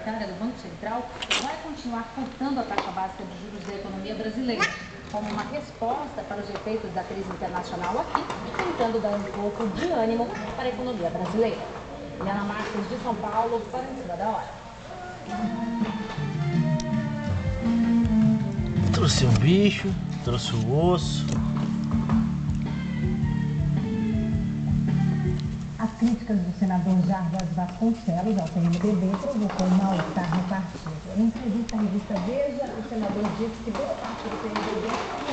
monetária do Banco Central vai continuar cortando a taxa básica de juros da economia brasileira, como uma resposta para os efeitos da crise internacional aqui, tentando dar um pouco de ânimo para a economia brasileira. Helena Marques, de São Paulo, para Em Cima da Hora. Trouxe um bicho, trouxe um osso. As críticas do senador Jarbas Vasconcelos ao PMDB provocou um mal-estar no partido. Em entrevista à revista Veja, o senador disse que boa parte do PMDB